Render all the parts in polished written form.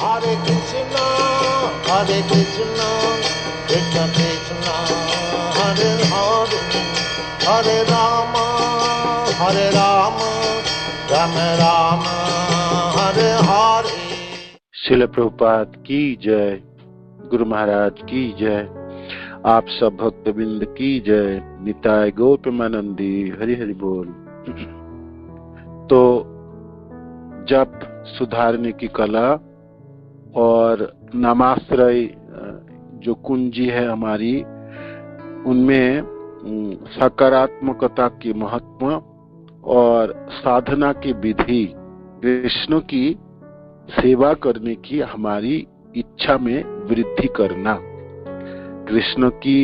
Hare Krishna, Hare Krishna, Krishna Krishna, Hare Hare, Hare Rama, Hare Rama, Rama Rama, Hare Hare। Srila Prabhupada की जय, गुरु महाराज की जय, आप सब भक्तबिंद की जय, निताय गौर प्रेमानंदी, हरि हरि बोल। तो जप सुधारने की कला और नामाश्रय जो कुंजी है हमारी, उनमें सकारात्मकता की महत्व और साधना की विधि, कृष्ण की सेवा करने की हमारी इच्छा में वृद्धि करना, कृष्ण की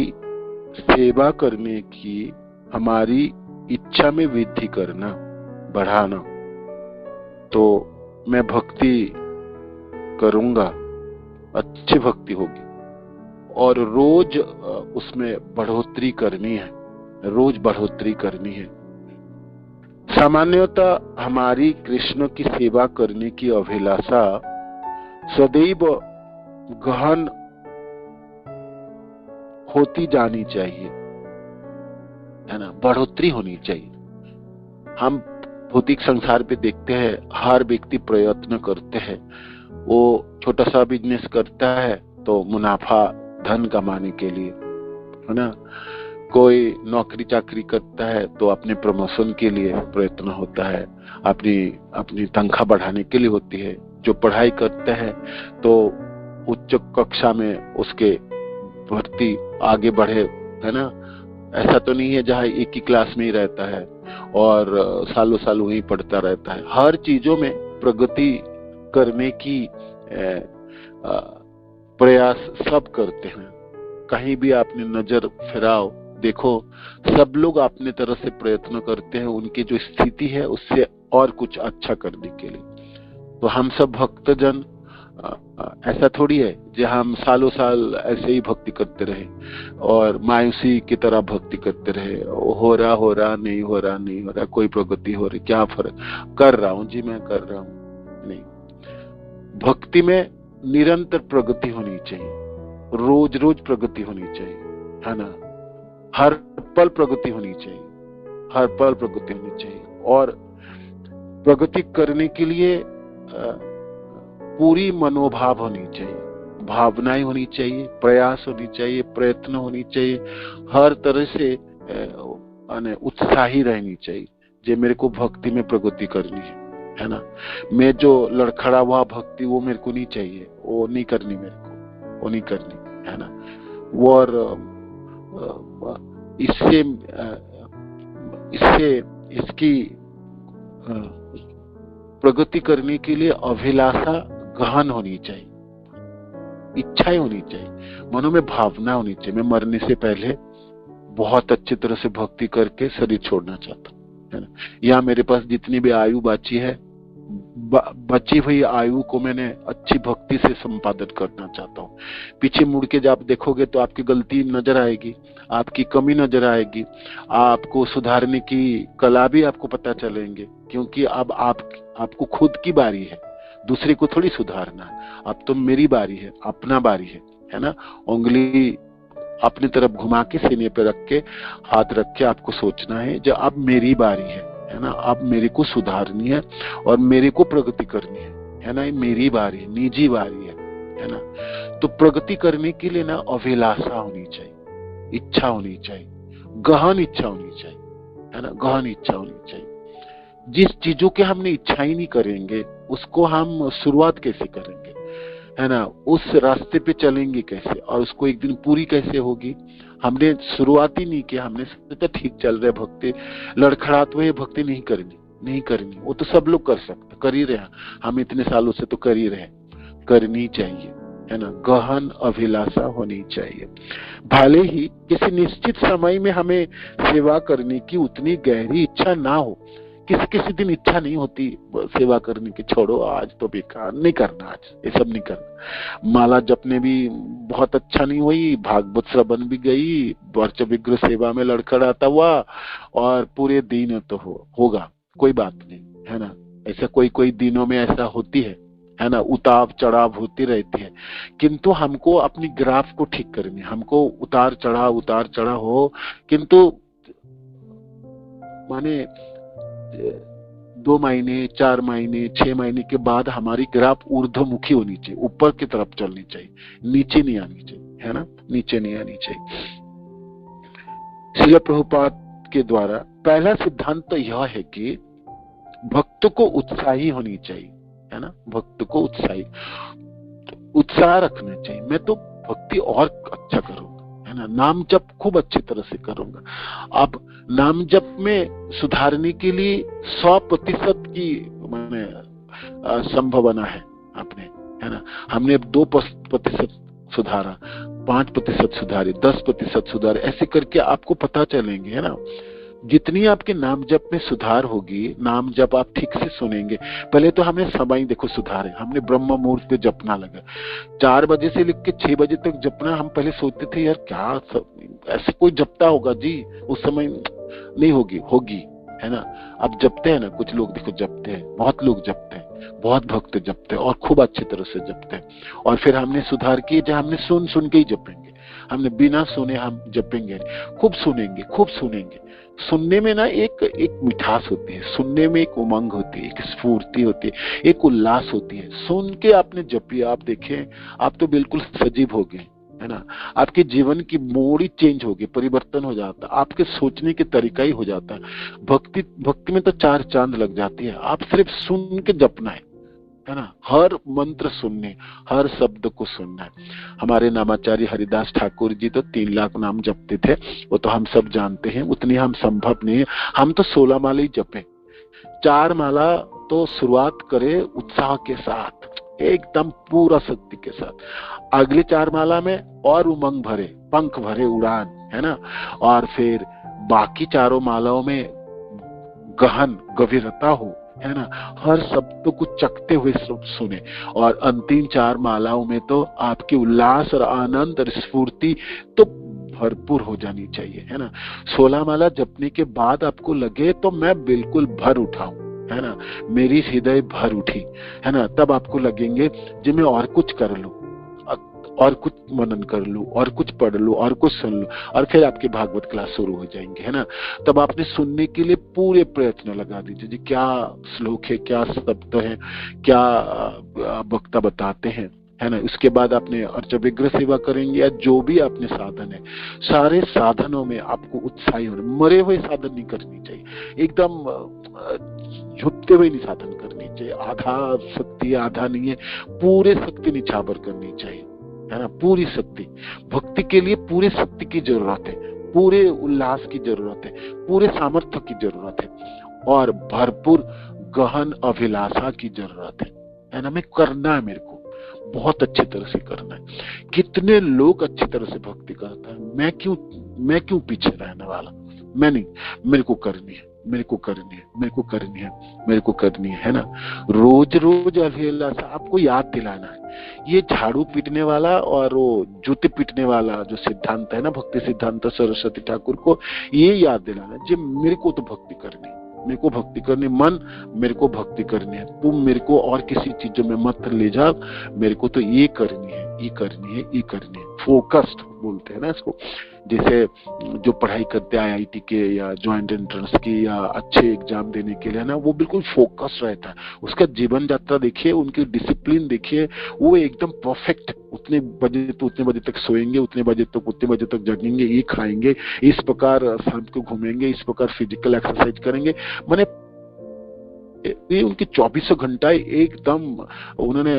सेवा करने की हमारी इच्छा में वृद्धि करना, बढ़ाना। तो मैं भक्ति करूंगा, अच्छी भक्ति होगी और रोज उसमें बढ़ोतरी करनी है, रोज बढ़ोतरी करनी है। सामान्यतः हमारी कृष्ण की सेवा करने की अभिलाषा सदैव गहन होती जानी चाहिए, है ना, बढ़ोतरी होनी चाहिए। हम भौतिक संसार पे देखते हैं, हर व्यक्ति प्रयत्न करते हैं। वो छोटा सा बिजनेस करता है तो मुनाफा, धन कमाने के लिए, है ना। कोई नौकरी चाकरी करता है तो अपने प्रमोशन के लिए प्रयत्न होता है, अपनी तनख्वाह बढ़ाने के लिए होती है। जो पढ़ाई करता है तो उच्च कक्षा में उसके भर्ती आगे बढ़े, है ना। ऐसा तो नहीं है जहाँ एक ही क्लास में ही रहता है और सालों साल वहीं पढ़ता रहता है। हर चीजों में प्रगति करने की प्रयास सब करते हैं। कहीं भी आपने नजर फिराओ, देखो सब लोग अपने तरफ से प्रयत्न करते हैं उनकी जो स्थिति है उससे और कुछ अच्छा करने के लिए। तो हम सब भक्तजन ऐसा थोड़ी है जो हम सालों साल ऐसे ही भक्ति करते रहे और मायूसी की तरह भक्ति करते रहे। हो रहा नहीं हो रहा, कोई प्रगति हो रही, क्या फर्क, कर रहा हूं जी, मैं कर रहा हूं। नहीं, भक्ति में निरंतर प्रगति होनी चाहिए, रोज रोज प्रगति होनी चाहिए, है ना। हर पल प्रगति होनी चाहिए, हर पल प्रगति होनी चाहिए। और प्रगति करने के लिए पूरी मनोभाव होनी चाहिए, भावनाएं होनी चाहिए, प्रयास होनी चाहिए, प्रयत्न होनी चाहिए, हर तरह से उत्साही रहनी चाहिए। जे मेरे को भक्ति में प्रगति करनी है ना। मैं जो लड़खड़ा हुआ भक्ति वो मेरे को नहीं चाहिए, वो नहीं करनी मेरे को, वो नहीं करनी, है ना। वो और इसकी प्रगति करने के लिए अभिलाषा गहन होनी चाहिए, इच्छाएं होनी चाहिए, मनों में भावना होनी चाहिए। मैं मरने से पहले बहुत अच्छी तरह से भक्ति करके शरीर छोड़ना चाहता हूँ, है ना। या मेरे पास जितनी भी आयु बची है, बची हुई आयु को मैंने अच्छी भक्ति से संपादन करना चाहता हूँ। पीछे मुड़ के जब आप देखोगे तो आपकी गलती नजर आएगी, आपकी कमी नजर आएगी, आपको सुधारने की कला भी आपको पता चलेंगे, क्योंकि अब आपको खुद की बारी है, दूसरे को थोड़ी सुधारना है। अब तो मेरी बारी है, अपना बारी है ना। उंगली अपनी तरफ घुमा के सीने पे रख के, हाथ रख के आपको सोचना है जो अब मेरी बारी है ना। अब मेरे को सुधारनी है और मेरे को प्रगति करनी है ना। ये मेरी बारी है, निजी बारी है ना। तो प्रगति करने के लिए ना अभिलाषा होनी चाहिए, इच्छा होनी चाहिए, गहन इच्छा होनी चाहिए, है ना, गहन इच्छा होनी चाहिए। जिस चीजों के हमने इच्छा ही नहीं करेंगे उसको हम शुरुआत कैसे करेंगे, है ना। उस रास्ते पे चलेंगे कैसे और उसको एक दिन पूरी कैसे होगी। हमने शुरुआत ही नहीं किया, हमने सोचा ठीक चल रहे भक्ति, लड़खड़ाते हुए भक्ति नहीं करनी। वो तो सब लोग कर सकते, कर ही रहे हैं, हम इतने सालों से तो कर ही रहे, करनी चाहिए, है ना। गहन अभिलाषा होनी चाहिए। भले ही किसी निश्चित समय में हमें सेवा करने की उतनी गहरी इच्छा ना हो, किसी दिन इच्छा नहीं होती सेवा करने की, छोड़ो आज तो बेकार, नहीं करना, आज ये सब नहीं करना। माला जपने भी बहुत अच्छा नहीं हुई, भागवत श्रवण भी गई, वर्च विग्रह सेवा में लड़खड़ाता हुआ और पूरे दिन तो होगा, कोई बात नहीं, है ना। ऐसा कोई दिनों में ऐसा होती है है ना, उतार चढ़ाव होती रहती है, किंतु हमको अपनी ग्राफ को ठीक करनी है। हमको उतार चढ़ाव हो, किंतु माने 2 महीने, 4 महीने, 6 महीने के बाद हमारी ग्राफ ऊर्ध्वमुखी होनी चाहिए, ऊपर की तरफ चलनी चाहिए, नीचे नहीं आनी चाहिए, है ना, नीचे नहीं आनी चाहिए। श्रील प्रभुपाद के द्वारा पहला सिद्धांत तो यह है कि भक्त को उत्साही होनी चाहिए, है ना, भक्त को उत्साह रखना चाहिए। मैं तो भक्ति और अच्छा करूंगा, है ना, नाम जप खूब अच्छी तरह से करूंगा। अब नाम जप में सुधारने के लिए 100% की मैंने संभावना है अपने, है ना। हमने 2% सुधारा, 5% सुधारे, 10% सुधारे, ऐसे करके आपको पता चलेंगे, है ना। जितनी आपके नाम जप में सुधार होगी, नाम जप आप ठीक से सुनेंगे। पहले तो हमने समय देखो सुधारे, हमने ब्रह्म मुहूर्त पे जपना लगा, 4 बजे से लेकर 6 बजे तक जपना। हम पहले सोचते थे यार क्या ऐसे कोई जपता होगा जी, उस समय नहीं होगी, है ना। अब जपते हैं ना, कुछ लोग देखो जपते हैं, बहुत लोग जपते हैं, बहुत भक्त जपते हैं और खूब अच्छी तरह से जपते हैं। और फिर हमने सुधार किए, जब हमने सुन के ही जपेंगे, हमने बिना सुने हम जपेंगे, खूब सुनेंगे। सुनने में ना एक मिठास होती है, सुनने में एक उमंग होती है, एक स्फूर्ति होती है, एक उल्लास होती है। सुन के आपने जपी, आप देखें आप तो बिल्कुल सजीव हो गए, है ना। आपके जीवन की मोड़ ही चेंज होगी, परिवर्तन हो जाता है, आपके सोचने के तरीका ही हो जाता है। भक्ति में तो 4 चांद लग जाती है। आप सिर्फ सुन के जपना है ना, हर मंत्र सुनने, हर शब्द को सुनना है। हमारे नामाचार्य हरिदास ठाकुर जी तो 3 लाख नाम जपते थे, वो तो हम सब जानते हैं, उतनी हम संभव नहीं है। हम तो 16 माला ही जपे, 4 माला तो शुरुआत करे उत्साह के साथ, एकदम पूरा शक्ति के साथ। अगली 4 माला में और उमंग भरे, पंख भरे, उड़ान, है ना। और फिर बाकी 4 मालाओं में गहन गंभीरता हो, है ना, हर शब्द को चखते हुए सुने। और अंतिम 4 मालाओं में तो आपकी उल्लास और आनंद और स्फूर्ति तो भरपूर हो जानी चाहिए, है ना। 16 माला जपने के बाद आपको लगे तो मैं बिल्कुल भर उठा हूं, है ना, मेरी हृदय भर उठी, है ना, तब आपको लगेंगे जी मैं और कुछ कर लूं, और कुछ मनन कर लूं, और कुछ पढ़ लूं, और कुछ सुन लूं, और फिर आपकी भागवत क्लास शुरू हो जाएंगे, है ना। तब आपने सुनने के लिए पूरे प्रयत्न लगा दीजिए जी, क्या श्लोक है, क्या शब्द है, क्या वक्ता बताते हैं, है ना। उसके बाद आपने अर्च विग्रह सेवा करेंगे, या जो भी आपने साधन है, सारे साधनों में आपको उत्साही होना। मरे हुए साधन नहीं करनी चाहिए, एकदम झुकते हुए नहीं साधन करनी चाहिए। आधा शक्ति आधा नहीं है, पूरे शक्ति निछावर करनी चाहिए, है ना। पूरी शक्ति, भक्ति के लिए पूरी शक्ति की जरूरत है, पूरे उल्लास की जरूरत है, पूरे सामर्थ्य की जरूरत है, और भरपूर गहन अभिलाषा की जरूरत है ना। मैं करना है, मेरे को बहुत अच्छी तरह से करना है। कितने लोग अच्छी तरह से भक्ति करता है, मैं क्यों पीछे रहने वाला। मैं नहीं, मेरे को करनी है, मेरे को करनी है ना। रोज अभिलाषा आपको याद दिलाना है। ये झाड़ू पीटने वाला और वो जूते पीटने वाला जो सिद्धांत है ना, भक्ति सिद्धांत सरस्वती ठाकुर को, ये याद दिलाना है जी मेरे को तो भक्ति करनी है, मेरे को भक्ति करनी, मन मेरे को भक्ति करनी है, तुम मेरे को और किसी चीजों में मत ले जाओ, मेरे को तो ये करनी है। फोकस्ड बोलते हैं ना इसको। जैसे जो पढ़ाई करते हैं IIT के या ज्वाइंट एंट्रेंस की या अच्छे एग्जाम देने के लिए ना, वो बिल्कुल फोकस रहता है। उसका जीवन यात्रा देखिए, उनकी डिसिप्लिन देखिए, वो एकदम परफेक्ट। उतने बजे तो उतने बजे तक सोएंगे, उतने बजे तक जगेंगे, ये खाएंगे, इस प्रकार शाम को घूमेंगे, इस प्रकार फिजिकल एक्सरसाइज करेंगे। माने ये उनके 24 घंटा एकदम उन्होंने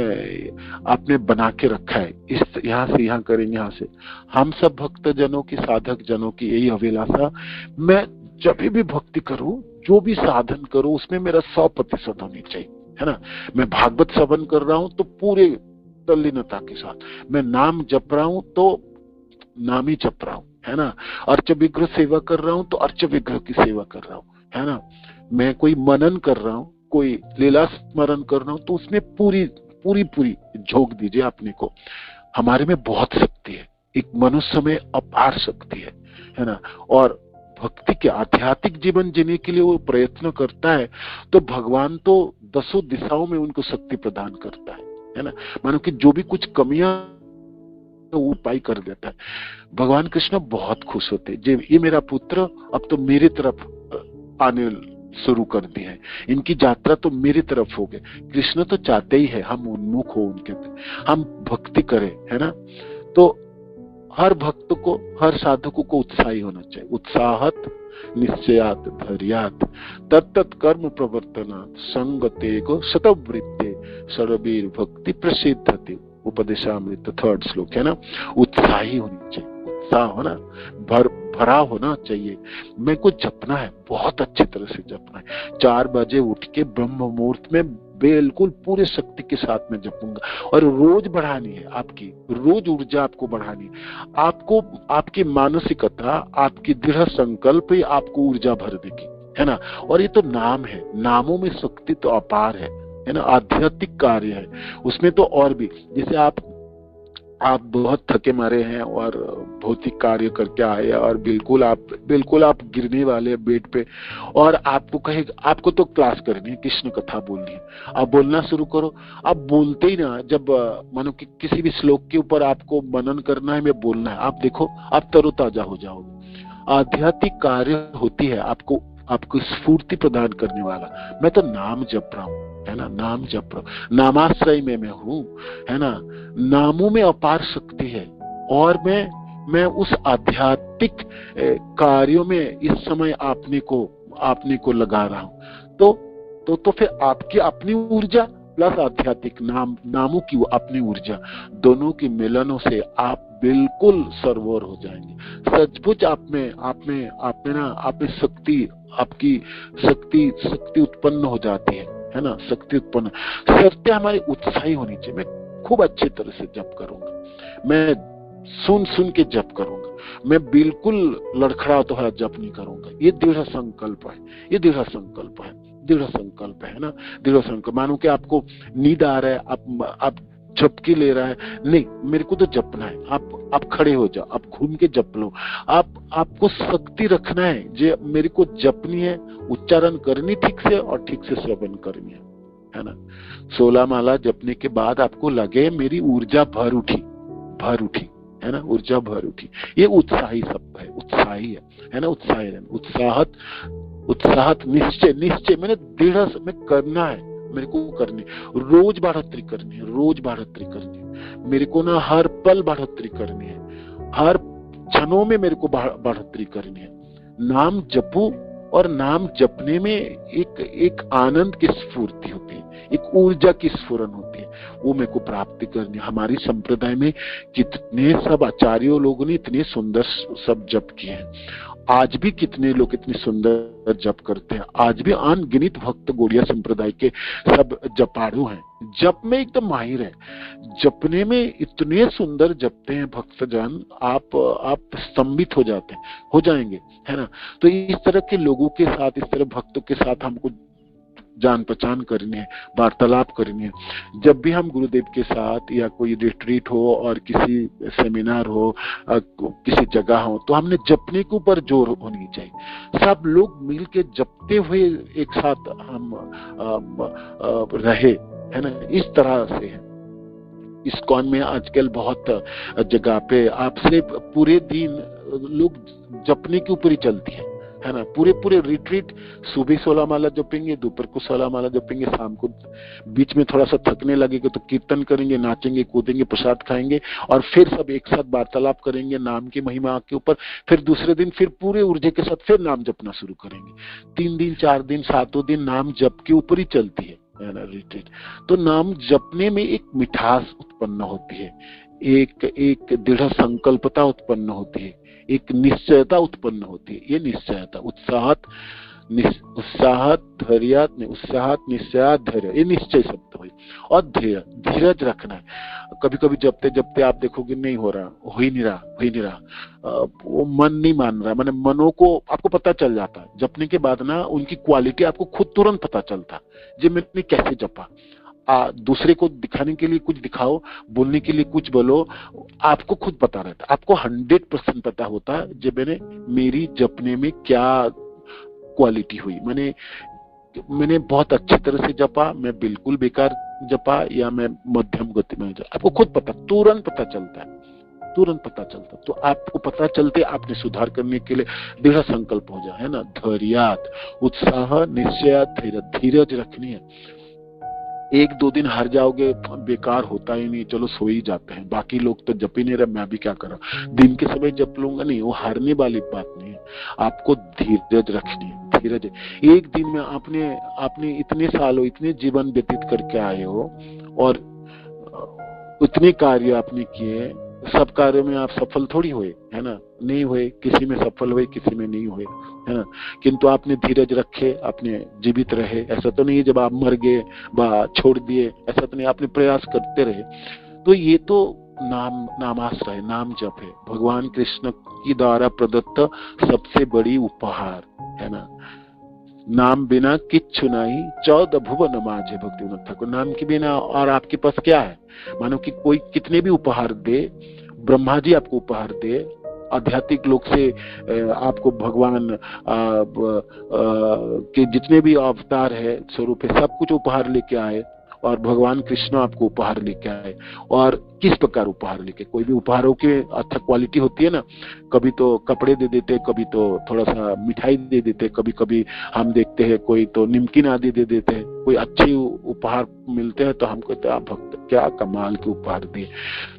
आपने बना के रखा है। इस यहाँ से यहाँ करेंगे, यहाँ से। हम सब भक्त जनों की, साधक जनों की यही अभिलाषा, मैं जब भी भक्ति करूं, जो भी साधन करूं, उसमें मेरा 100% होनी चाहिए, है ना। मैं भागवत श्रवण कर रहा हूं तो पूरे तल्लीनता के साथ, मैं नाम जप रहा हूं तो नाम ही जप रहा हूं, है ना। अर्च विग्रह सेवा कर रहा हूं तो अर्च विग्रह की सेवा कर रहा हूं, है ना। मैं कोई मनन कर रहा हूँ, कोई लीला स्मरण कर रहा हूँ, तो उसमें पूरी झोंक दीजिए अपने को। हमारे में बहुत शक्ति है, एक मनुष्य में अपार शक्ति है ना। और भक्ति के आध्यात्मिक जीवन जीने के लिए वो प्रयत्न करता है, तो भगवान तो 10 दिशाओं में उनको शक्ति प्रदान करता है। है ना। मानो कि जो भी कुछ कमियां वो उपाय कर देता है। भगवान कृष्ण बहुत खुश होते हैं, ये मेरा पुत्र अब तो मेरी तरफ आने शुरू कर दिए हैं, इनकी यात्रा तो मेरी तरफ हो गई। कृष्ण तो चाहते ही है हम उन्मुख हो उनके, हम भक्ति करें, है ना। तो हर भक्त को, हर साधक को उत्साही होना चाहिए। उत्साहत निश्चयात धैर्यात तत्त कर्म प्रवर्तनात् संगतेगो शतवृत्ते सर्ववीर भक्ति प्रसिद्धति। उपदेशामृत 3rd श्लोक है ना। उत्साही होनी चाहिए, उत्साह होना, भरा होना चाहिए। मेरे को जपना है, बहुत अच्छी तरह से जपना है। 4 बजे उठ के ब्रह्म मुहूर्त में बिल्कुल पूरे शक्ति के साथ में जपूंगा। और रोज बढ़ानी है आपकी, रोज ऊर्जा आपको बढ़ानी है। आपको आपकी मानसिकता, आपकी दृढ़ संकल्प ही आपको ऊर्जा भर देगी, है ना। और ये तो नाम है, नामों में शक्ति तो अपार है ना। आध्यात्मिक कार्य है उसमें तो और भी। जैसे आप बहुत थके मारे हैं और भौतिक कार्य करके आए और बिल्कुल आप गिरने वाले बेड पे, और आपको कहे आपको तो क्लास करनी है, कृष्ण कथा बोलनी है, आप बोलना शुरू करो। आप बोलते ही ना, जब मानो कि किसी भी श्लोक के ऊपर आपको मनन करना है, मैं बोलना है, आप देखो आप तरोताजा हो जाओगे। आध्यात्मिक कार्य होती है आपको स्फूर्ति प्रदान करने वाला। मैं तो नाम जप रहा हूँ, है ना, नाम जप रहा हूँ, नामाश्रय में मैं हूँ, है ना। नामों में अपार शक्ति है और मैं उस आध्यात्मिक कार्यों में इस समय आपने को लगा रहा हूँ। तो फिर आपकी अपनी ऊर्जा प्लस आध्यात्मिक नामों की अपनी ऊर्जा, दोनों की मिलनों से आप बिल्कुल सरवर हो जाएंगे। सचमुच आप में शक्ति, आपकी शक्ति उत्पन्न हो जाती है ना। शक्ति उत्पन्न, शर्तें हमारी उत्साही होनी चाहिए। मैं खूब अच्छी तरह से जप करूंगा, मैं सुन के जप करूंगा, मैं बिल्कुल लड़खड़ाता हुआ जप नहीं करूंगा। ये दृढ़ संकल्प है, ये दृढ़ संकल्प है, दृढ़ संकल्प है ना। दृढ़ संकल्प, मानो कि आपको नींद आ रहा है, आप झपकी ले रहा है, नहीं मेरे को तो जपना है। आप खड़े हो जाओ, आप घूम के जप लो। आपको शक्ति रखना है, जो मेरे को जपनी है, उच्चारण करनी ठीक से और ठीक से श्रवण करनी है ना। 16 माला जपने के बाद आपको लगे मेरी ऊर्जा भर उठी, है ना, ऊर्जा भर उठी। ये उत्साही शब्द है, उत्साही है ना। उत्साहत निश्चय मैंने दृढ़ में करना है, मेरे को करनी, रोज बढ़ोतरी करनी है, मेरे को ना हर पल बढ़ोतरी करनी है, हर क्षणों में मेरे को बढ़ोतरी करनी है। नाम जपू, और नाम जपने में एक आनंद की स्फूर्ति होती है, एक ऊर्जा की स्फुरन होती है, वो मेरे को प्राप्ति करनी है। हमारी संप्रदाय में कितने सब आचार्यों लोगों ने इतने सुंदर सब जप किए हैं। आज भी कितने लोग इतनी सुंदर जप करते हैं। आज भी अनगिनत भक्त गौड़िया संप्रदाय के सब जपाड़ू हैं, जप में एकदम माहिर है। जपने में इतने सुंदर जपते हैं भक्तजन, आप स्तंभित हो जाएंगे, है ना। तो इस तरह के लोगों के साथ, इस तरह भक्तों के साथ हमको जान पहचान करनी है, वार्तालाप करनी है। जब भी हम गुरुदेव के साथ या कोई रिट्रीट हो और किसी सेमिनार हो, किसी जगह हो, तो हमने जपने के ऊपर जोर होनी चाहिए। सब लोग मिल के जपते हुए एक साथ हम रहे, है ना। इस तरह से है। इस्कॉन में आजकल बहुत जगह पे आपसे पूरे दिन लोग जपने के ऊपर ही चलती है ना। पूरे रिट्रीट, सुबह 16 माला जपेंगे, दोपहर को 16 माला जपेंगे, शाम को बीच में थोड़ा सा थकने लगेगा तो कीर्तन करेंगे, नाचेंगे, कूदेंगे, प्रसाद खाएंगे, और फिर सब एक साथ वार्तालाप करेंगे नाम की महिमा के ऊपर। फिर दूसरे दिन फिर पूरे ऊर्जा के साथ फिर नाम जपना शुरू करेंगे। 3 दिन, 4 दिन, 7 दिन नाम जप के ऊपर ही चलती है ना रिट्रीट। तो नाम जपने में एक मिठास उत्पन्न होती है, एक दृढ़ संकल्पता उत्पन्न होती है, एक निश्चयता उत्पन्न होती है। ये निश्चयता, उत्साहत धैर्यात, निश्चयात धैर्य, ये निश्चय शब्द हुई। और धीरज रखना है। कभी कभी जपते आप देखोगे नहीं हो रहा, हो ही नहीं रहा, वो मन नहीं मान रहा, माने मनों को आपको पता चल जाता है जपने के बाद ना, उनकी क्वालिटी आपको खुद तुरंत पता चलता है, जी मैंने कैसे जपा। दूसरे को दिखाने के लिए कुछ दिखाओ, बोलने के लिए कुछ बोलो, आपको खुद पता रहता है, आपको 100% पता होता है जब मेरी जपने में क्या क्वालिटी हुई। मैंने मैंने बहुत अच्छी तरह से जपा, मैं बिल्कुल बेकार जपा, या मैं मध्यम गति में जपा, आपको खुद पता, तुरंत पता चलता है, तुरंत पता चलता। तो आपको पता चलते आपने सुधार करने के लिए दृढ़ संकल्प हो जाए, है ना। धैर्यात, उत्साह, निश्चय, धीरज रखनी है। एक दो दिन हार जाओगे, बेकार होता ही नहीं, चलो सो ही जाते हैं, बाकी लोग तो जप ही नहीं रहे, मैं भी क्या करूं, दिन के समय जप लूंगा, नहीं, वो हारने वाली बात नहीं है। आपको धीरज रखनी है, धीरज। एक दिन में आपने इतने सालों, इतने जीवन व्यतीत करके आए हो, और उतने कार्य आपने किए, सब कार्य में आप सफल थोड़ी हुए, है ना, नहीं हुए, किसी में सफल हुए, किसी में नहीं हुए, है ना। किंतु आपने धीरज रखे, आपने जीवित रहे। ऐसा तो नहीं जब आप मर गए बा छोड़ दिए, ऐसा तो नहीं, आपने प्रयास करते रहे। तो ये तो नामाश्रय है, नाम जप है, भगवान कृष्ण की द्वारा प्रदत्त सबसे बड़ी उपहार, है ना। नाम बिना किच्छु नहीं, 14 भुवन माझे, भक्तिविनोद ठाकुर। नाम के बिना और आपके पास क्या है? मानो कि कोई कितने भी उपहार दे, ब्रह्मा जी आपको उपहार दे, आध्यात्मिक लोक से आपको भगवान के जितने भी अवतार है, स्वरूप है, सब कुछ उपहार लेके आए, और भगवान कृष्ण आपको उपहार लेके आए। और किस प्रकार उपहार लेके? कोई भी उपहारों के अच्छा क्वालिटी होती है ना, कभी तो कपड़े दे देते, कभी तो थोड़ा सा मिठाई दे देते, कभी कभी हम देखते हैं कोई तो निमकीन आदि दे देते हैं, कोई अच्छे उपहार मिलते हैं तो हम कहते हैं भक्त क्या कमाल के उपहार दिए।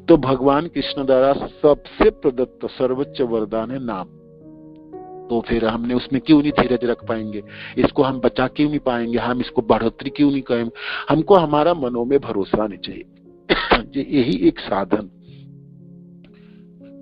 तो भगवान कृष्ण द्वारा सबसे प्रदत्त सर्वोच्च वरदान है नाम। तो फिर हमने उसमें क्यों नहीं धीरज रख पाएंगे? इसको हम बचा क्यों नहीं पाएंगे? हम इसको बढ़ोतरी क्यों नहीं करेंगे? हमको हमारा मनों में भरोसा नहीं चाहिए। यही एक साधन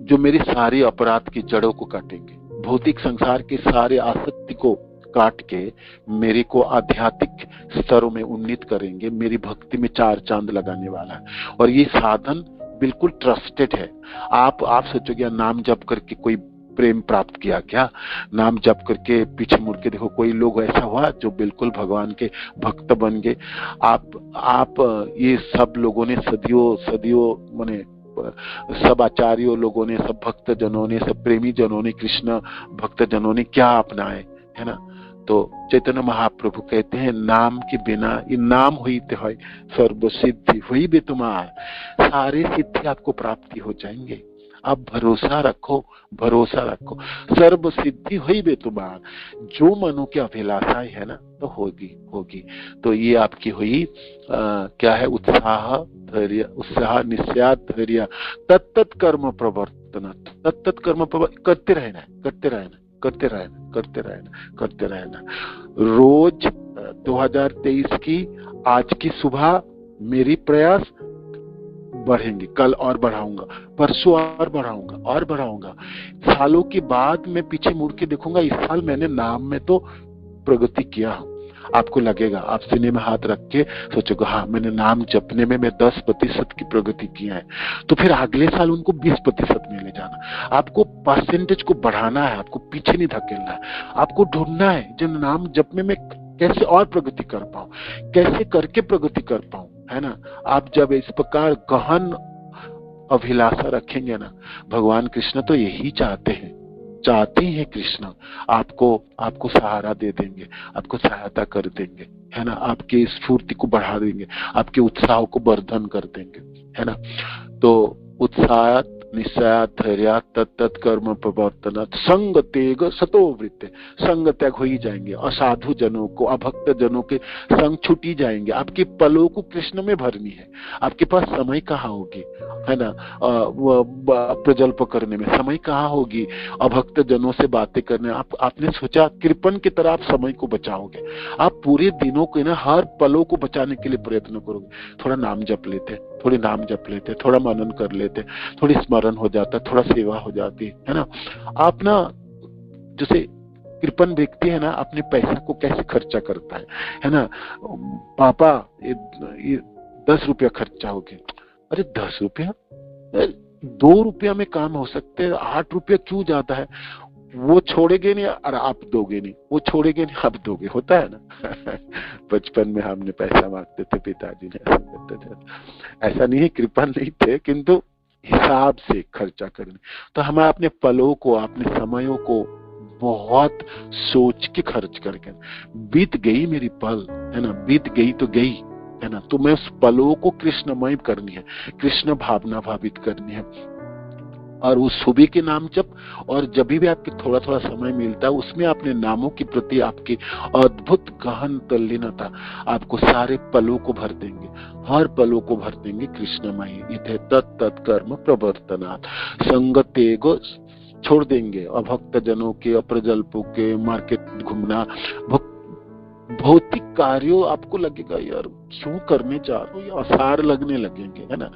जो मेरे सारे अपराध की जड़ों को काटेंगे, भौतिक संसार के सारे आसक्ति को काट के मेरे को आध्यात्मिक स्तरों में उन्नीत करेंगे, मेरी भक्ति में चार चांद लगाने वाला है। और ये साधन बिल्कुल ट्रस्टेड है। आप सोचोगे नाम जप करके कोई प्रेम प्राप्त किया क्या? नाम जप करके पीछे मुड़ के देखो, कोई लोग ऐसा हुआ जो बिल्कुल भगवान के भक्त बन गए। आप ये सब लोगों ने सदियों माने सब आचार्यों लोगों ने, सब भक्त जनों ने, सब प्रेमी जनों ने, कृष्ण भक्त जनों ने क्या अपनाए, है ना। तो चैतन्य महाप्रभु कहते हैं नाम के बिना ये नाम हुई ते सर्व सिद्धि हुई बे तुम्हार, सारे सिद्धि आपको प्राप्ति हो जाएंगे। आप भरोसा रखो, भरोसा रखो, सर्व सिद्धि हुई बे तुम्हार। जो मनो की अभिलाषाएं है ना, तो होगी। तो ये आपकी हुई क्या है? उत्साह, धैर्य, उत्साह, निश्चय, धैर्य, तत्त कर्म प्रवर्तन, तत्त कर्म करते रहना। रोज 2023 की आज की सुबह मेरी प्रयास बढ़ेंगे, कल और बढ़ाऊंगा, परसों और बढ़ाऊंगा। सालों के बाद मैं पीछे मुड़ के देखूंगा, इस साल मैंने नाम में तो प्रगति किया। आपको लगेगा, आप सीने में हाथ रख के सोचोगे हाँ मैंने नाम जपने में मैं 10% की प्रगति किया है। तो फिर अगले साल उनको 20% में ले जाना। आपको परसेंटेज को बढ़ाना है, आपको पीछे नहीं धकेलना है। आपको ढूंढना है जो नाम जपने में कैसे और प्रगति कर पाऊं, कैसे करके प्रगति कर पाऊं, है ना। आप जब इस प्रकार गहन अभिलाषा रखेंगे ना, भगवान कृष्ण तो यही चाहते हैं कृष्ण आपको सहारा दे देंगे, आपको सहायता कर देंगे, है ना। आपकी स्फूर्ति को बढ़ा देंगे, आपके उत्साह को वर्धन कर देंगे, है ना। तो उत्साह, निश्चय, धैर्य, तत्त कर्म प्रवर्तन, संग त्याग सतो वृत्ति। संग त्याग हो ही जाएंगे, असाधु जनों को, अभक्त जनों के संग छुटी जाएंगे। आपके पलों को कृष्ण में भरनी है। आपके पास समय कहाँ होगी, है ना, प्रजल्प करने में समय कहाँ होगी, अभक्त जनों से बातें करने। आपने सोचा कृपन की तरह आप समय को बचाओगे। आप पूरे दिनों के ना हर पलों को बचाने के लिए प्रयत्न करोगे। थोड़ा नाम जप लेते, थोड़ी नाम जप लेते, थोड़ा मनन कर लेते, थोड़ी स्मरण हो जाता, थोड़ा सेवा हो जाती है ना। आप ना जैसे कृपन व्यक्ति है ना, अपने पैसा को कैसे खर्चा करता है ना। पापा ये 10 रुपया खर्चा हो गया। अरे 10 रुपया, 2 रुपया में काम हो सकते हैं, 8 रुपया क्यों जाता है? वो छोड़ेगे नहीं और आप दोगे नहीं, वो छोड़ेगे नहीं आप दोगे, होता है ना। बचपन में हमने पैसा मांगते थे, पिताजी ने ऐसा करते थे। ऐसा नहीं है कृपा नहीं थे, किंतु हिसाब से खर्चा करने। तो हमें अपने पलों को, अपने समयों को बहुत सोच के खर्च करके। बीत गई मेरी पल, है ना, बीत गई तो गई, है ना, तो मैं उस पलों को कृष्णमय करनी है, कृष्ण भावना भावित करनी है। और वो सुबह के नाम जप, और जब भी आपके थोड़ा थोड़ा समय मिलता है उसमें अपने नामों के प्रति आपकी अद्भुत गहन तल्लीनता आपको सारे पलों को भर देंगे, हर पलों को भर देंगे कृष्णमय। इथे तत् कर्म प्रवर्तनात्, संगते को छोड़ देंगे, अभक्त जनों के, अप्रजल्पों के, मार्केट घूमना, भौतिक कार्यों आपको लगेगा यार क्यों करने जा रहे हो, ये आसार लगने लगेंगे, है ना।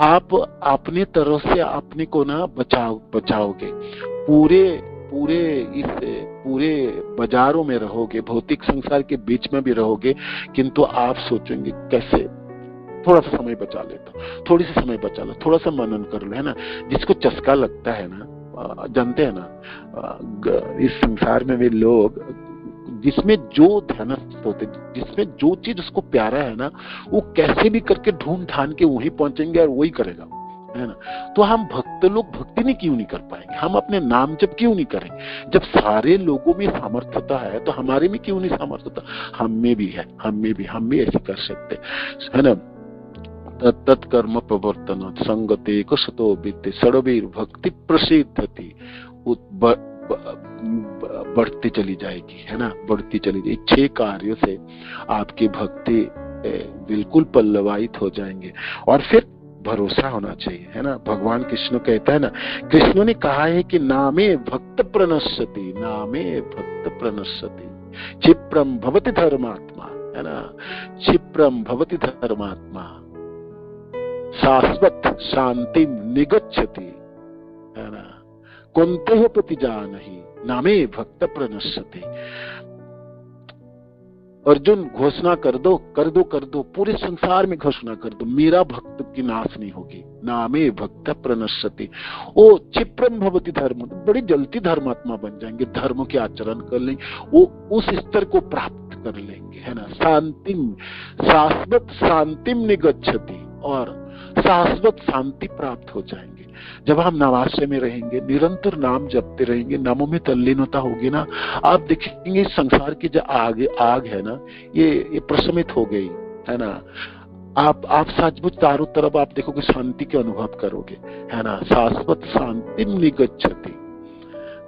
आप अपने तरफ से अपने को ना बचाओगे, पूरे बाजारों में रहोगे, भौतिक संसार के बीच में भी रहोगे, किंतु आप सोचेंगे कैसे थोड़ा सा समय बचा लेता, थोड़ी सी समय बचा लो, थोड़ा सा मनन कर लो, है ना। जिसको चस्का लगता है ना, जानते हैं ना, इस संसार में वे लोग जिसमें जो ध्यानस्थ होते, जिसमें जो चीज उसको प्यारा है ना, वो कैसे भी करके ढूंढ ढांड के वही पहुंचेंगे और वही करेगा, है ना। तो हम भक्त लोग भक्ति नहीं क्यों नहीं कर पाएंगे, हम अपने नाम जप क्यों नहीं करेंगे। जब सारे लोगों में सामर्थ्यता है तो हमारे में क्यों नहीं सामर्थ्यता, हम में भी है, हम भी ऐसे कर सकते, है ना। तत्कर्म प्रवर्तन संगते कुशतो विद्य सड़वीर भक्ति प्रसिद्धति, बढ़ती चली जाएगी, है ना, बढ़ती चली जाएगी। 6 कार्यों से आपकी भक्ति बिल्कुल पल्लवायित हो जाएंगे। और फिर भरोसा होना चाहिए, है ना। भगवान कृष्ण कहता है ना, कृष्ण ने कहा है कि नामे भक्त प्रणश्यति, नामे भक्त प्रणश्यति क्षिप्रम भवति धर्मात्मा, है ना, क्षिप्रम भवति धर्मात्मा शाश्वत शांति निगच्छति, है ना, कुंते हो प्रतिजानहि नामे भक्त प्रणश्यति। अर्जुन घोषणा कर दो, पूरे संसार में घोषणा कर दो, मेरा भक्त की नाश नहीं होगी, नामे भक्त प्रणश्यति। ओ क्षिप्रम भवति धर्म, बड़ी जल्दी धर्मात्मा बन जाएंगे, धर्म के आचरण कर लेंगे, वो उस स्तर को प्राप्त कर लेंगे, है ना। शांतिम शाश्वत शांतिम निगच्छति, और शाश्वत शांति प्राप्त हो जाएंगे। जब हम नवाश्रय में रहेंगे, निरंतर नाम जपते रहेंगे, नामों में तल्लीनता होगी ना, आप देखेंगे संसार की जो आग है ना, ये प्रशमित हो गई, है ना। आप सचमुच चारों तरफ आप देखोगे शांति के अनुभव करोगे, है ना। शाश्वत शांति निगच्छति,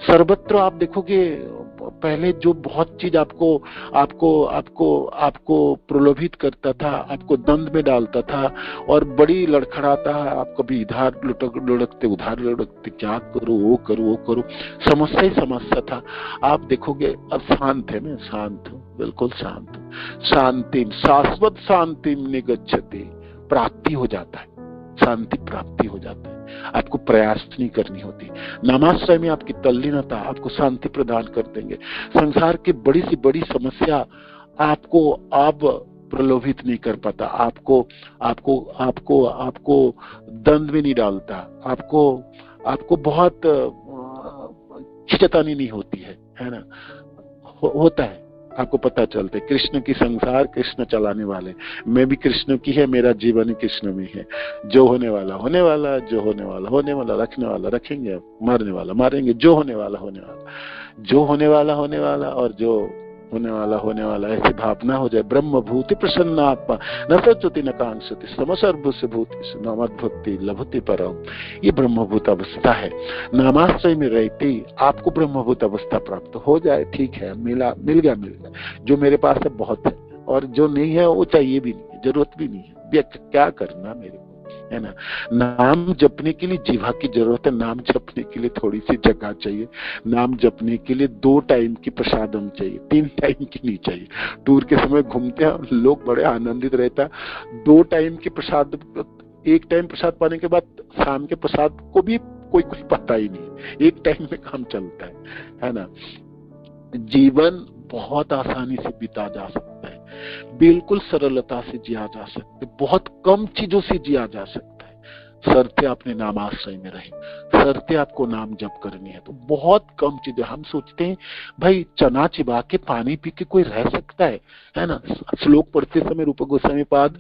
सर्वत्र आप देखोगे पहले जो बहुत चीज आपको आपको आपको आपको प्रलोभित करता था, आपको द्वंद में डालता था और बड़ी लड़खड़ाता है, आप कभी इधर लुढ़कते उधर लुढ़कते, क्या करो वो करो, समस्या ही समस्या था। आप देखोगे अब शांत है, मैं शांत हूँ, बिल्कुल शांत हूँ। शांति शाश्वत शांति निगच्छति, प्राप्ति हो जाता है, शांति प्राप्ति हो जाता है, आपको प्रयास नहीं करनी होती। नामाश्रय में आपकी तल्लीनता आपको शांति प्रदान कर देंगे। संसार की बड़ी से बड़ी समस्या आपको अब प्रलोभित नहीं कर पाता, आपको आपको आपको आपको द्वंद में नहीं डालता, आपको बहुत खिंचतानी नहीं होती है ना। होता है, आपको पता चलता है कृष्ण की संसार कृष्ण चलाने वाले, मैं भी कृष्ण की है, मेरा जीवन कृष्ण में है। जो होने वाला होने वाला, जो होने वाला होने वाला, रखने वाला रखेंगे, मारने वाला मारेंगे, जो होने वाला होने वाला, जो होने वाला होने वाला, और जो होने वाला होने वाला, ऐसी भावना हो जाए। ब्रह्म भूति प्रसन्न आत्मा न सचुति न कांक्षति समसर्वस्य भूति नामद्भुति लभते परम, ये ब्रह्मभूत अवस्था है। नामाश्रय में रहते ही आपको ब्रह्मभूत अवस्था प्राप्त हो जाए, ठीक है, मिल गया, जो मेरे पास है बहुत है, और जो नहीं है वो चाहिए भी नहीं है, जरूरत भी नहीं है, क्या करना मेरे को, है ना। नाम जपने के लिए जीवा की जरूरत है, नाम जपने के लिए थोड़ी सी जगह चाहिए, नाम जपने के लिए 2 टाइम की प्रसादम चाहिए, 3 टाइम की नहीं चाहिए। टूर के समय घूमते हैं लोग, बड़े आनंदित रहता है, 2 टाइम की प्रसाद, 1 टाइम प्रसाद पाने के बाद शाम के प्रसाद को भी कोई पता ही नहीं, 1 टाइम में काम चलता है ना। जीवन बहुत आसानी से बिता जा सकता है, बिल्कुल सरलता से जिया जा सकता है, बहुत कम चीजों से जिया जा सकता है, शर्ते आपने नामाश्रय में रहे, शर्ते आपको नाम जप करनी है। तो बहुत कम चीजें, हम सोचते हैं भाई चना चिबा के पानी पी के कोई रह सकता है ना। श्लोक पढ़ते समय रूप गोस्वामी पाद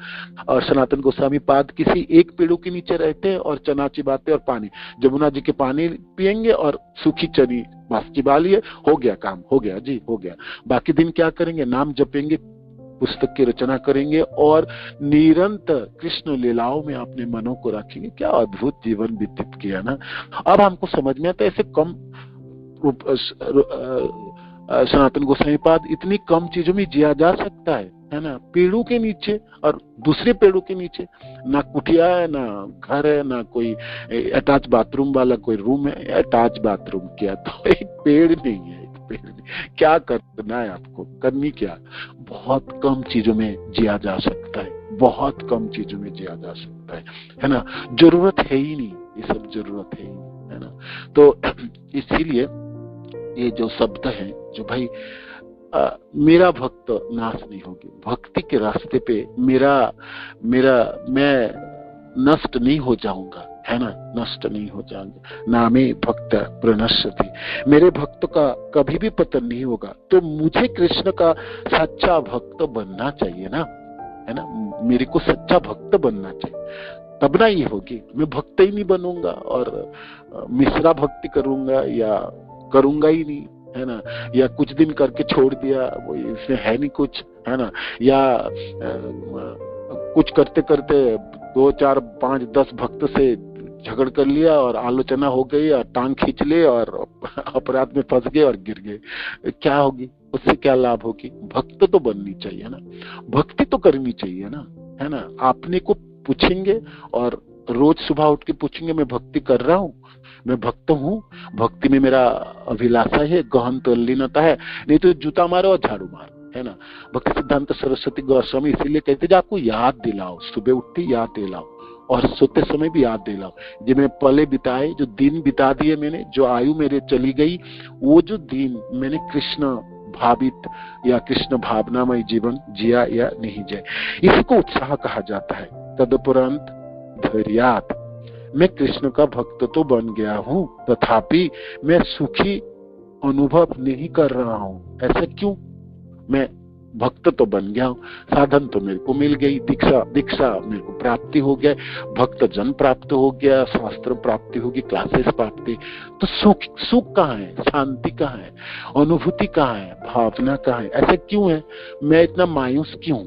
और सनातन गोस्वामी पाद किसी एक पेड़ों के नीचे रहते हैं और चना चिबाते और पानी, जमुना जी के पानी पियेंगे और सूखी चनी बास्की बाली है, हो गया काम, हो गया जी, हो गया। बाकी दिन क्या करेंगे? नाम जपेंगे, पुस्तक की रचना करेंगे और निरंतर कृष्ण लीलाओं में अपने मनों को रखेंगे। क्या अद्भुत जीवन व्यतीत किया ना। अब हमको समझ में आता है ऐसे कम सनातन गोस्वामी पाद इतनी कम चीजों में जिया जा सकता है ना। पेड़ों के नीचे और दूसरे पेड़ों के नीचे, ना कुटिया है, ना घर है, ना कोई अटैच बाथरूम वाला कोई रूम है। अटैच बाथरूम किया तो एक पेड़ नहीं है, एक पेड़ नहीं। क्या करना है आपको? करनी क्या? बहुत कम चीजों में जिया जा सकता है, बहुत कम चीजों में जिया जा सकता है ना। जरूरत है ही नहीं, ये सब जरूरत है ही नहीं, है ना। तो इसीलिए ये जो शब्द है, जो भाई मेरा भक्त नाश नहीं होगी, भक्ति के रास्ते पे मैं नष्ट नहीं हो जाऊंगा, है ना, नष्ट नहीं हो जाऊंगा। नामे भक्त प्रणश्यति, मेरे भक्त का कभी भी पतन नहीं होगा। तो मुझे कृष्ण का सच्चा भक्त बनना चाहिए ना, है ना। मेरे को सच्चा भक्त बनना चाहिए, तब ना ये होगी। मैं भक्त ही नहीं बनूंगा और मिश्रा भक्ति करूंगा या करूंगा ही नहीं, है ना, या कुछ दिन करके छोड़ दिया, वो इसमें है नहीं कुछ, है ना, या कुछ करते करते 2, 4, 5, 10 भक्त से झगड़ कर लिया और आलोचना हो गई और टांग खींच ले और अपराध में फंस गए और गिर गए। क्या होगी उससे? क्या लाभ होगी? भक्त तो बननी चाहिए ना, भक्ति तो करनी चाहिए ना, है ना। आपने को पूछेंगे और रोज सुबह उठ के पूछेंगे, मैं भक्ति कर रहा हूँ, मैं भक्त हूँ, भक्ति में मेरा अभिलाषा है, गहन तल्लीनता है, नहीं तो जूता मारो और झाड़ू मारो, है ना। भक्ति सिद्धांत सरस्वती गोस्वामी इसीलिए कहते हैं आपको याद दिलाओ, सुबह उठते याद दिलाओ और सोते समय भी याद दिलाओ। जो मैं पले बिताए, जो दिन बिता दिए मैंने, जो आयु मेरे चली गई, वो जो दिन मैंने कृष्ण भावित या कृष्ण भावनामय जीवन जिया या नहीं जिया, इसी को उत्साह कहा जाता है। तदुपरांत धैर्यात, मैं कृष्ण का भक्त तो बन गया हूं, तथापि मैं सुखी अनुभव नहीं कर रहा हूं। ऐसा क्यों? मैं भक्त तो बन गया हूं, साधन तो मेरे को मिल गई, दीक्षा मेरे को प्राप्ति हो गया, भक्त जन प्राप्त हो गया, शास्त्र प्राप्ति होगी, क्लासेस प्राप्ति, तो सुख कहाँ है? शांति कहाँ है? अनुभूति कहाँ है? भावना कहाँ है? ऐसा क्यों है? मैं इतना मायूस क्यों?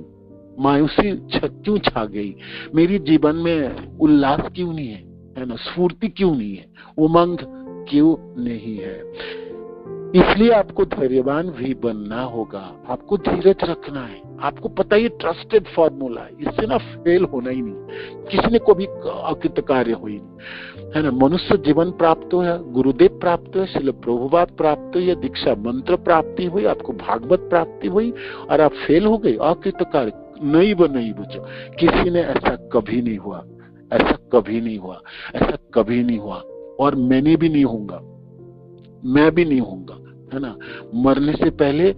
मायूसी क्यों छा गई? मेरी जीवन में उल्लास क्यों नहीं है ना, स्फूर्ति क्यों नहीं है, उमंग क्यों नहीं है? इसलिए आपको धैर्यवान भी बनना होगा, आपको धीरज रखना है। आपको पता है ये ट्रस्टेड फॉर्मूला है, इससे ना फेल होना ही नहीं, किसी ने कभी अकृत कार्य हो ही नहीं, है ना। मनुष्य जीवन प्राप्त हो या गुरुदेव प्राप्त हो, श्रील प्रभुपाद प्राप्त हो या दीक्षा मंत्र प्राप्ति हुई, आपको भागवत प्राप्ति हुई और आप फेल हो गए, अकृत कार्य, नहीं बचो। किसी ने ऐसा कभी नहीं हुआ, ऐसा कभी नहीं हुआ, ऐसा कभी नहीं हुआ और मैंने भी नहीं होऊंगा, मैं भी नहीं होऊंगा, है ना। मरने से पहले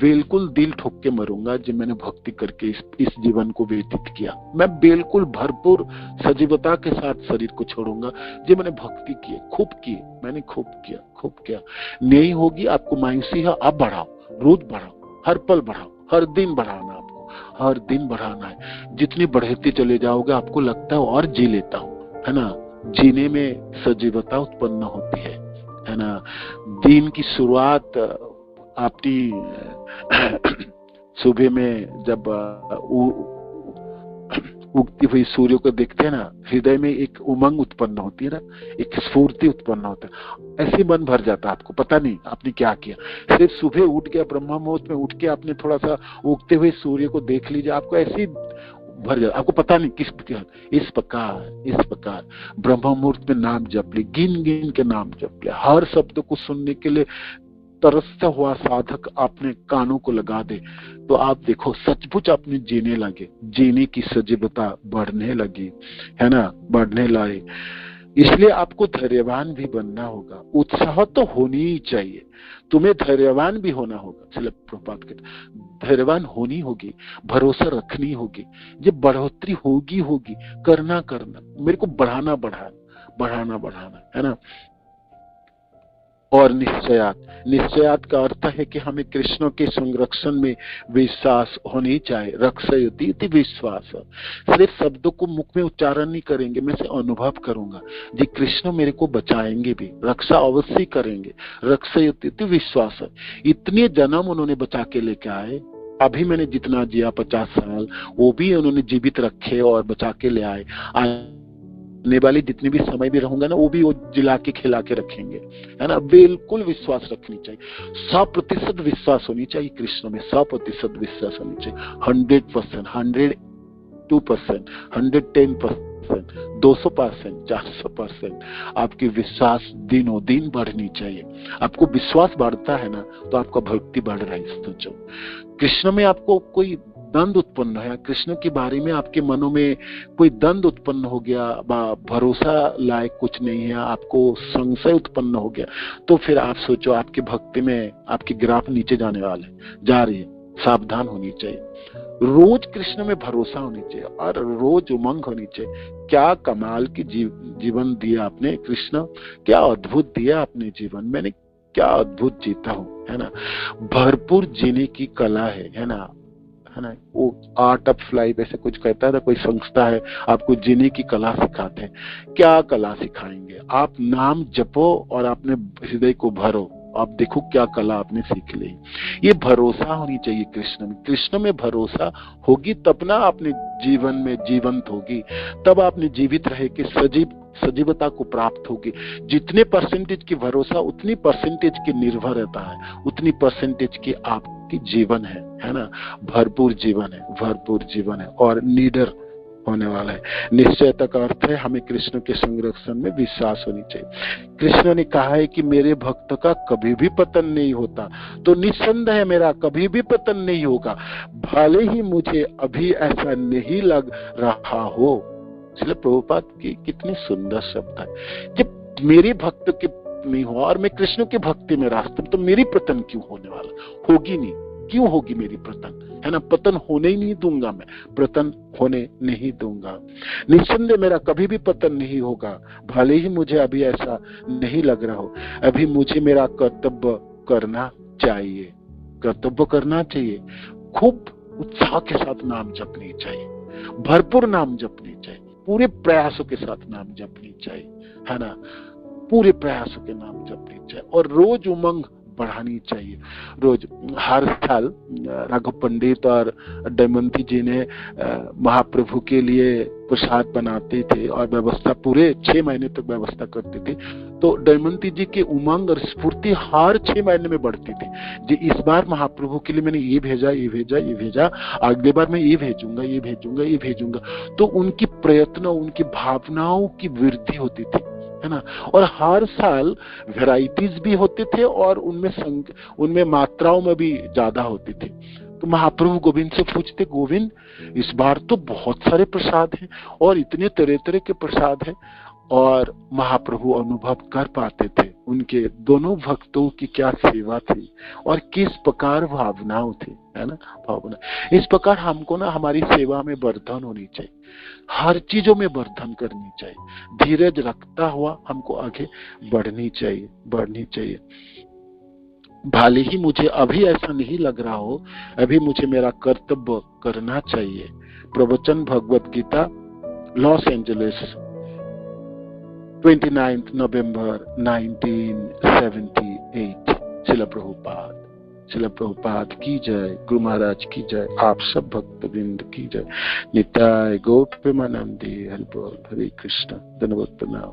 बिल्कुल दिल ठोक के मरूंगा जो मैंने भक्ति करके इस जीवन को व्यतीत किया। मैं बिल्कुल भरपूर सजीवता के साथ शरीर को छोड़ूंगा जो मैंने भक्ति की, मैंने खूब किया। नहीं होगी आपको मायूसी है, आप बढ़ाओ, रोज बढ़ाओ, हर पल बढ़ाओ, हर दिन बढ़ाना, आपको हर दिन बढ़ाना है। जितनी बढ़ते चले जाओगे आपको लगता है और जी लेता हूँ, है ना। जीने में सजीवता उत्पन्न होती है ना। दिन की शुरुआत आपकी सुबह में जब उगती हुई सूर्य को देखते हैं ना, हृदय में एक उमंग उत्पन्न होती है ना, एक स्फूर्ति उत्पन्न होता है, ऐसे मन भर जाता है। आपको पता नहीं आपने क्या किया, सिर्फ सुबह उठ गया, ब्रह्म मुहूर्त में उठ के आपने थोड़ा सा उगते हुए सूर्य को देख लीजिए, आपको ऐसे भर जाता, आपको पता नहीं किस प्रकार। इस प्रकार ब्रह्म मुहूर्त में नाम जप ले, गिन के नाम जप ले, हर शब्द को सुनने के लिए तरसता हुआ साधक अपने कानों को लगा दे, तो आप देखो सचमुच अपने जीने लगे, जीने की सजीवता बढ़ने लगी, है ना, बढ़ने लगे। इसलिए आपको धैर्यवान भी बनना होगा, उत्साह तो होनी ही चाहिए, तुम्हें धैर्यवान भी होना होगा। चलो प्रभुपाद कहते धैर्यवान होनी होगी, भरोसा रखनी होगी, जब बढ़ोतरी होगी, करना मेरे को बढ़ाना, है ना। और निश्चयात का अर्थ है कि हमें कृष्ण के संरक्षण में विश्वास होनी चाहिए। रक्षयति इति विश्वास, सिर्फ शब्दों को मुख में उच्चारण नहीं करेंगे, मैं से अनुभव करूंगा जी कृष्ण मेरे को बचाएंगे भी, रक्षा अवश्य करेंगे। रक्षयति इति विश्वास, इतने जन्म उन्होंने बचा के लेके आए, अभी मैंने जितना जिया 50 साल वो भी उन्होंने जीवित रखे और बचा के ले आए, आने वाली जितनी भी समय भी रहूंगा ना वो भी वो जिला के खिला के रखेंगे, है ना। बिल्कुल विश्वास रखनी चाहिए, 100% विश्वास होनी चाहिए कृष्ण में, 100% विश्वास होनी चाहिए, 100%, 102%, 110%, 200%, 400%। आपकी विश्वास दिनों दिन बढ़नी चाहिए। आपको विश्वास बढ़ता है ना तो आपका भक्ति बढ़ रहा है। सोचो कृष्ण में आपको कोई द्वंद उत्पन्न है, कृष्ण के बारे में आपके मनों में कोई द्वंद उत्पन्न हो गया, भरोसा लायक कुछ नहीं है, आपको संशय उत्पन्न हो गया, तो फिर आप सोचो आपकी भक्ति में आपकी ग्राफ नीचे जाने वाले जा रही है। सावधान होनी चाहिए, रोज कृष्ण में भरोसा होनी चाहिए और रोज उमंग होनी चाहिए। क्या कमाल की जीवन दिया आपने कृष्ण, क्या अद्भुत दिया आपने जीवन, मैंने क्या अद्भुत जीता हूँ, है ना। भरपूर जीने की कला है ना, है ना। वो आर्ट ऑफ लाइफ ऐसे कुछ कहता है ना, कोई संस्था है आपको जीने की कला सिखाते हैं। क्या कला सिखाएंगे, आप नाम जपो और अपने हृदय को भरो, आप देखो क्या कला आपने सीख ली। ये भरोसा होनी चाहिए कृष्ण में, कृष्ण में भरोसा होगी तब ना आपने जीवन में जीवंत होगी, तब आपने जीवित रहे कि सजीवता को प्राप्त होगी। जितने परसेंटेज की भरोसा उतनी परसेंटेज की निर्भरता है, उतनी परसेंटेज की आपकी जीवन है ना। भरपूर जीवन है, भरपूर जीवन है और निडर होने वाला है। निश्चयता का अर्थ है हमें कृष्ण के संरक्षण में विश्वास होनी चाहिए। कृष्ण ने कहा है कि मेरे भक्त का कभी भी पतन नहीं होता, तो निस्संदेह मेरा कभी भी पतन नहीं होगा, भले ही मुझे अभी ऐसा नहीं लग रहा हो। इसलिए प्रभुपाद की कितनी सुंदर शब्द है, जब मेरे भक्त के नहीं हो और मैं कृष्ण के भक्ति में रास्ते तो मेरी पतन क्यों होने वाला, होगी नहीं, क्यों होगी मेरी पतन, है ना। पतन होने ही नहीं दूंगा, मैं पतन होने नहीं दूंगा। निस्संदेह मेरा कभी भी पतन नहीं होगा, भले ही मुझे अभी ऐसा नहीं लग रहा हो। अभी मुझे मेरा कर्तव्य करना चाहिए, कर्तव्य करना चाहिए। खूब उत्साह के साथ नाम जपनी चाहिए, भरपूर नाम जपनी चाहिए, पूरे प्रयासों के साथ नाम जपनी चाहिए, है ना। पूरे प्रयासों के नाम जपनी चाहिए और रोज उमंग बढ़ानी चाहिए। रोज हर साल राघव पंडित और दमयंती जी ने महाप्रभु के लिए प्रसाद बनाते थे और व्यवस्था पूरे 6 महीने तक व्यवस्था करते थे। तो दमयंती जी की उमंग और स्फूर्ति हर 6 महीने में बढ़ती थी जी। इस बार महाप्रभु के लिए मैंने ये भेजा, ये भेजा, ये भेजा, अगले बार मैं ये भेजूंगा, ये भेजूंगा, ये भेजूंगा। तो उनकी प्रयत्न, उनकी भावनाओं की वृद्धि होती थी, है ना। और हर साल वैरायटीज भी होते थे और उनमें मात्राओं में भी ज्यादा होती थी। तो महाप्रभु गोविंद से पूछते, गोविंद इस बार तो बहुत सारे प्रसाद हैं और इतने तरह तरह के प्रसाद हैं। और महाप्रभु अनुभव कर पाते थे उनके दोनों भक्तों की क्या सेवा थी और किस प्रकार भावनाओं थी, है ना। भावना इस प्रकार हमको ना हमारी सेवा में वर्धन होनी चाहिए, हर चीजों में वर्धन करनी चाहिए, धीरज रखता हुआ हमको आगे बढ़नी चाहिए। भले ही मुझे अभी ऐसा नहीं लग रहा हो, अभी मुझे मेरा कर्तव्य करना चाहिए। प्रवचन भगवत गीता, लॉस एंजलिस, 29 नवंबर 1978। शिला प्रभुपाद की जय, गुरु महाराज की जय, आप सब भक्तवृंद की जय। निताय गौर प्रेमानंदी, हरि बोल, हरे कृष्ण, धन्यवाद, प्रणाम।